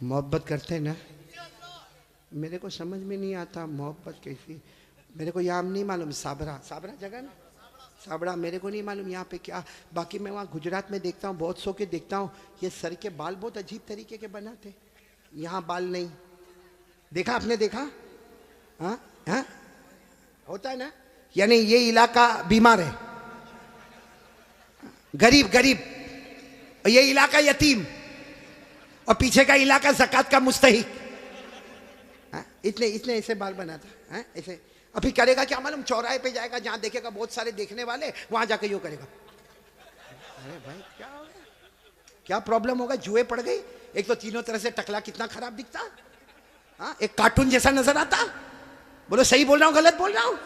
मोहब्बत करते हैं ना। मेरे को समझ में नहीं आता मोहब्बत कैसी। मेरे को यहाँ नहीं मालूम, साबरा साबरा जगह ना, साबड़ा मेरे को नहीं मालूम यहाँ पे क्या। बाकी मैं वहाँ गुजरात में देखता हूँ, बहुत सौ के देखता हूँ, ये सर के बाल बहुत अजीब तरीके के बनाते, यहाँ बाल नहीं। देखा आपने, देखा? हाँ हाँ, होता है ना। यानी ये इलाका बीमार है, गरीब गरीब, ये इलाका यतीम, और पीछे का इलाका ज़कात का मुस्तहिक। इतने ऐसे बाल बनाता है ऐसे। अभी करेगा क्या मालूम, चौराहे पे जाएगा, जहां देखेगा बहुत सारे देखने वाले, वहां जाकर यूं करेगा। अरे भाई क्या हो गया, क्या प्रॉब्लम होगा? जुए पड़ गई। एक तो तीनों तरह से टकला कितना खराब दिखता, हाँ, एक कार्टून जैसा नजर आता। बोलो सही बोल रहा हूँ गलत बोल रहा हूँ?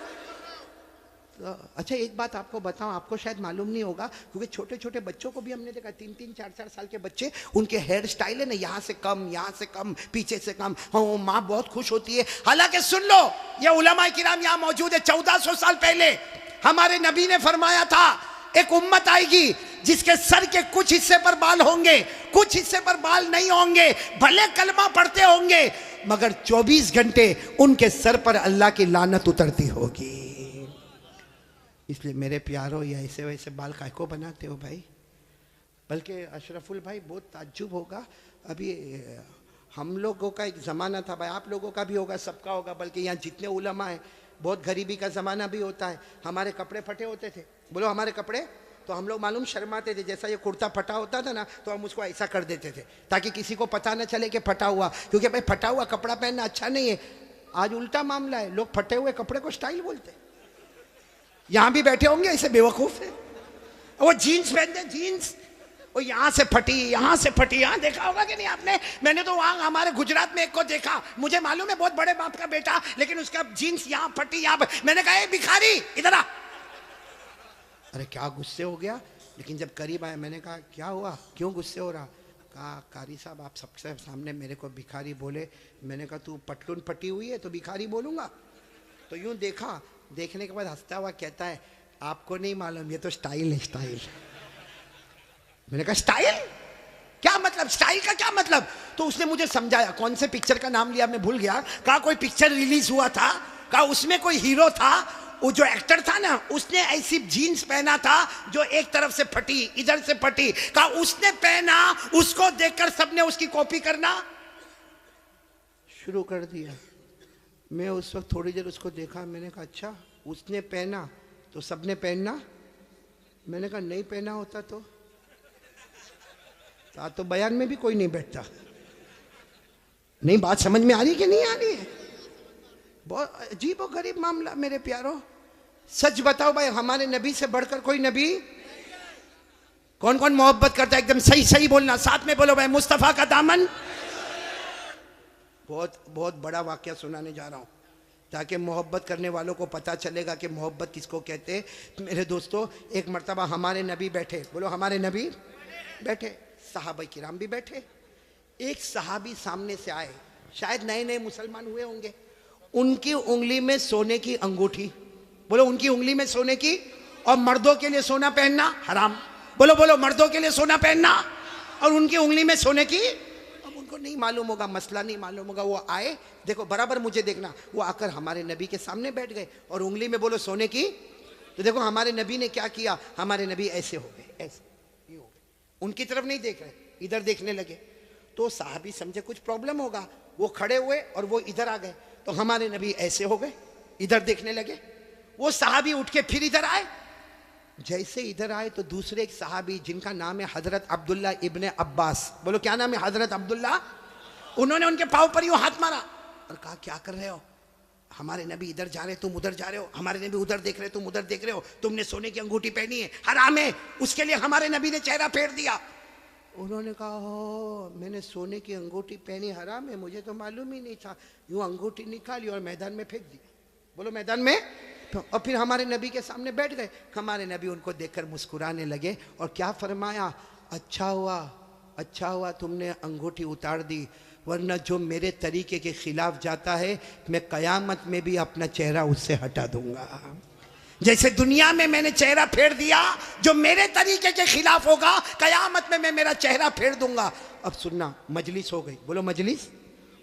तो अच्छा एक बात आपको बताऊं, आपको शायद मालूम नहीं होगा, क्योंकि छोटे छोटे बच्चों को भी हमने देखा, 3-3, 4-4 साल के बच्चे, उनके हेयर स्टाइल है ना, यहाँ से कम, यहाँ से कम, पीछे से कम। हाँ, माँ बहुत खुश होती है। हालांकि सुन लो, ये उलमा किराम यहाँ मौजूद है, 1400 साल पहले हमारे नबी ने फरमाया था, एक उम्मत आएगी जिसके सर के कुछ हिस्से पर बाल होंगे, कुछ हिस्से पर बाल नहीं होंगे, भले कलमा पढ़ते होंगे, मगर 24 घंटे उनके सर पर अल्लाह की लानत उतरती होगी। इसलिए मेरे प्यारो, ये ऐसे वैसे बाल काय को बनाते हो भाई? बल्कि अशरफुल भाई बहुत ताज्जुब होगा, अभी हम लोगों का एक ज़माना था भाई, आप लोगों का भी होगा, सबका होगा, बल्कि यहाँ जितने उलमा हैं, बहुत गरीबी का ज़माना भी होता है। हमारे कपड़े फटे होते थे, बोलो हमारे कपड़े, तो हम लोग मालूम शर्माते थे। जैसा ये कुर्ता फटा होता था ना, तो हम उसको ऐसा कर देते थे ताकि किसी को पता न चले कि फटा हुआ, क्योंकि भाई फटा हुआ कपड़ा पहनना अच्छा नहीं है। आज उल्टा मामला है, लोग फटे हुए कपड़े को स्टाइल बोलते हैं। यहां भी बैठे होंगे ऐसे बेवकूफ है, वो जीन्स पहनते, जीन्स वो यहां से फटी, यहां से फटी। यहां देखा होगा कि नहीं आपने? मैंने तो वहां हमारे गुजरात में एक को देखा, मुझे मालूम है बहुत बड़े बाप का बेटा, लेकिन उसका जीन्स यहां फटी, यहां पर। मैंने कहा ए भिखारी इधर आ। अरे क्या गुस्से हो गया, लेकिन जब करीब आया मैंने कहा क्या हुआ, क्यों गुस्से हो रहा? कहा कारी साहब आप सबसे सामने मेरे को भिखारी बोले। मैंने कहा तू पटलून फटी हुई है तो भिखारी बोलूंगा? तो यूं देखा, देखने के बाद हंसता हुआ कहता है आपको नहीं मालूम, ये तो स्टाइल है, स्टाइल। मैंने कहा स्टाइल क्या मतलब, स्टाइल का क्या मतलब? तो उसने मुझे समझाया, कौन से पिक्चर का नाम लिया मैं भूल गया। कहा कोई पिक्चर रिलीज हुआ था, कहा उसमें कोई हीरो था, वो जो एक्टर था ना, उसने ऐसी जीन्स पहना था जो एक तरफ से फटी, इधर से फटी। कहा उसने पहना, उसको देखकर सबने उसकी कॉपी करना शुरू कर दिया। मैं उस वक्त थोड़ी देर उसको देखा, मैंने कहा अच्छा उसने पहना तो सबने पहनना? मैंने कहा नहीं पहना होता तो बयान में भी कोई नहीं बैठता। नहीं, बात समझ में आ रही कि नहीं आ रही है? बहुत अजीब और गरीब मामला मेरे प्यारो। सच बताओ भाई, हमारे नबी से बढ़कर कोई नबी? कौन कौन मोहब्बत करता है? एकदम सही सही बोलना, साथ में बोलो भाई, मुस्तफा का दामन। बहुत बड़ा वाकया सुनाने जा रहा हूँ ताकि मोहब्बत करने वालों को पता चलेगा कि मोहब्बत किसको कहते हैं। मेरे दोस्तों, एक मर्तबा हमारे नबी बैठे, बोलो हमारे नबी बैठे, सहाबा किराम भी बैठे। एक सहाबी सामने से आए, शायद नए नए मुसलमान हुए होंगे। उनकी उंगली में सोने की अंगूठी, बोलो उनकी उंगली में सोने की, और मर्दों के लिए सोना पहनना हराम। बोलो बोलो, मर्दों के लिए सोना पहनना, और उनकी उंगली में सोने की। उनको नहीं मालूम होगा, मसला नहीं मालूम होगा। वो आए, देखो बराबर मुझे देखना, वो आकर हमारे नबी के सामने बैठ गए और उंगली में बोलो सोने की। तो देखो हमारे नबी ने क्या किया, हमारे नबी ऐसे हो गए, ऐसे ये हो गए, उनकी तरफ नहीं देख रहे, इधर देखने लगे। तो साहबी समझे कुछ प्रॉब्लम होगा, वो खड़े हुए और वो इधर आ गए। तो हमारे नबी ऐसे हो गए, इधर देखने लगे। वो साहबी उठ के फिर इधर आए। जैसे इधर आए तो दूसरे एक सहाबी जिनका नाम है हजरत अब्दुल्ला इब्ने अब्बास, बोलो क्या नाम है? हजरत अब्दुल्ला। उन्होंने उनके पाँव पर यूं हाथ मारा और कहा क्या कर रहे हो? हमारे नबी इधर जा रहे, तुम उधर जा रहे हो। हमारे नबी उधर देख रहे, तुम उधर देख रहे हो। तुमने सोने की अंगूठी पहनी है, हराम है, उसके लिए हमारे नबी ने चेहरा फेर दिया। उन्होंने कहा हो, मैंने सोने की अंगूठी पहनी, हराम है, मुझे तो मालूम ही नहीं था। यूं अंगूठी निकाली और मैदान में फेंक दी, बोलो मैदान में। और फिर हमारे नबी के सामने बैठ गए। हमारे नबी उनको देखकर मुस्कुराने लगे और क्या फरमाया, अच्छा हुआ तुमने अंगूठी उतार दी, वरना जो मेरे तरीके के खिलाफ जाता है मैं कयामत में भी अपना चेहरा उससे हटा दूंगा। जैसे दुनिया में मैंने चेहरा फेर दिया, जो मेरे तरीके के खिलाफ होगा कयामत में मैं मेरा चेहरा फेर दूंगा। अब सुनना, मजलिस हो गई, बोलो मजलिस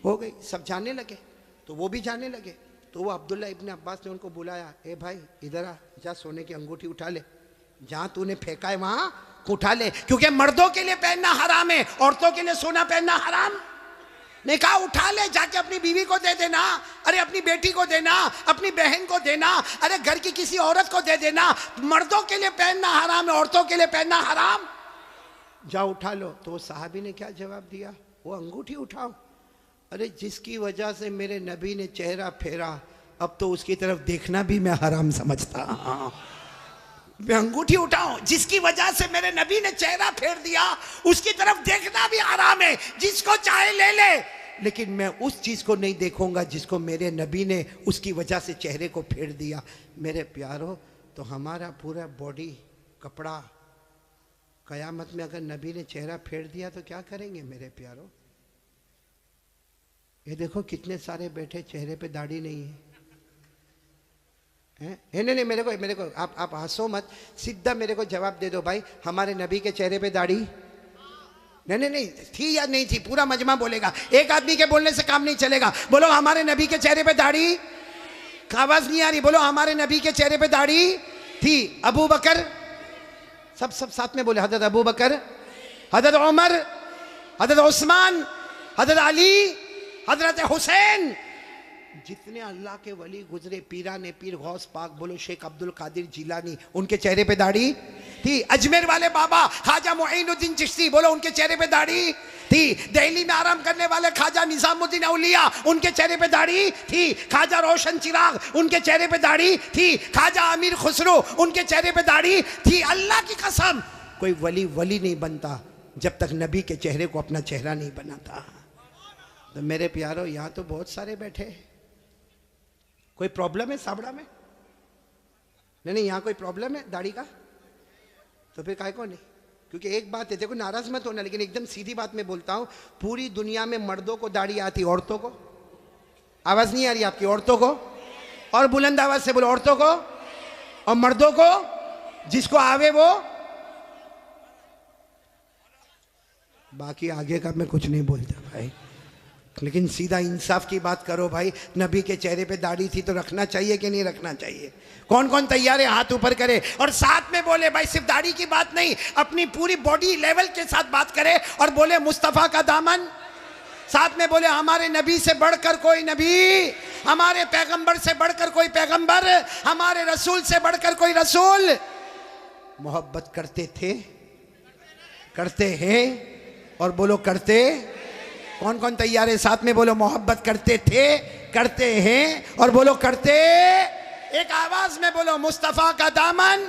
हो गई, सब जाने लगे, तो वो भी जाने लगे। तो वो अब्दुल्ला इब्न अब्बास ने उनको बुलाया, ए भाई इधर आ, जा सोने की अंगूठी उठा ले, जहां तूने फेंका है वहां उठा ले, क्योंकि मर्दों के लिए पहनना हराम है, औरतों के लिए सोना पहनना हराम। ने कहा उठा ले, जाके अपनी बीवी को दे देना, अरे अपनी बेटी को देना, अपनी बहन को देना, अरे घर की किसी औरत को दे देना। मर्दों के लिए पहनना हराम है, औरतों के लिए पहनना हराम। जाओ उठा लो। तो वो साहबी ने क्या जवाब दिया, वो अंगूठी उठाओ। अरे जिसकी वजह से मेरे नबी ने चेहरा फेरा, अब तो उसकी तरफ देखना भी मैं हराम समझता। मैं अंगूठी उठाऊं, जिसकी वजह से मेरे नबी ने चेहरा फेर दिया, उसकी तरफ देखना भी हराम है। जिसको चाहे ले ले, लेकिन मैं उस चीज को नहीं देखूंगा जिसको मेरे नबी ने उसकी वजह से चेहरे को फेर दिया। मेरे प्यारो, तो हमारा पूरा बॉडी कपड़ा कयामत में अगर नबी ने चेहरा फेर दिया तो क्या करेंगे मेरे प्यारो? ये देखो कितने सारे बैठे, चेहरे पे दाढ़ी नहीं है। नहीं नहीं, मेरे को आप हंसो मत, सीधा मेरे को जवाब दे दो भाई, हमारे नबी के चेहरे पे दाढ़ी नहीं थी या नहीं थी? पूरा मजमा बोलेगा, एक आदमी के बोलने से काम नहीं चलेगा। बोलो हमारे नबी के चेहरे पे दाढ़ी, आवाज नहीं आ रही, बोलो हमारे नबी के चेहरे पे दाढ़ी थी। अबू बकर, सब साथ में बोले, हजरत अबू बकर, हजरत उमर, हजरत उस्मान, हजरत अली, हजरत हुसैन, जितने अल्लाह के वली गुजरे, पीरा ने पीर गौस पाक, बोलो शेख अब्दुल कादिर जिलानी, उनके चेहरे पे दाढ़ी थी। अजमेर वाले बाबा ख्वाजा मुईनुद्दीन चिश्ती, बोलो उनके चेहरे पे दाढ़ी थी। दिल्ली में आराम करने वाले ख्वाजा निजामुद्दीन औलिया, उनके चेहरे पे दाढ़ी थी। ख्वाजा रोशन चिराग, उनके चेहरे पे दाढ़ी थी। ख्वाजा अमीर खुसरो, उनके चेहरे पे दाढ़ी थी। अल्लाह की कसम, कोई वली नहीं बनता जब तक नबी के चेहरे को अपना चेहरा नहीं बनाता। तो मेरे प्यारो, यहाँ तो बहुत सारे बैठे, कोई प्रॉब्लम है साबड़ा में? नहीं, यहाँ कोई प्रॉब्लम है दाढ़ी का? तो फिर काय को नहीं? क्योंकि एक बात है, देखो नाराज मत होना, लेकिन एकदम सीधी बात मैं बोलता हूँ, पूरी दुनिया में मर्दों को दाढ़ी आती, औरतों को? आवाज नहीं आ रही आपकी? औरतों को? और बुलंद आवाज से बोलो, औरतों को और मर्दों को, जिसको आवे वो। बाकी आगे का मैं कुछ नहीं बोलता भाई, लेकिन सीधा इंसाफ की बात करो भाई। नबी के चेहरे पे दाढ़ी थी तो रखना चाहिए कि नहीं रखना चाहिए? कौन कौन तैयार है हाथ ऊपर करे और साथ में बोले भाई, सिर्फ दाढ़ी की बात नहीं, अपनी पूरी बॉडी लेवल के साथ बात करे और बोले मुस्तफा का दामन। साथ में बोले हमारे नबी से बढ़कर कोई नबी, हमारे पैगंबर से बढ़कर कोई पैगंबर, हमारे रसूल से बढ़कर कोई रसूल। मोहब्बत करते थे, करते हैं, और बोलो करते। कौन कौन तैयार है? साथ में बोलो मोहब्बत करते थे, करते हैं, और बोलो करते। एक आवाज में बोलो मुस्तफा का दामन।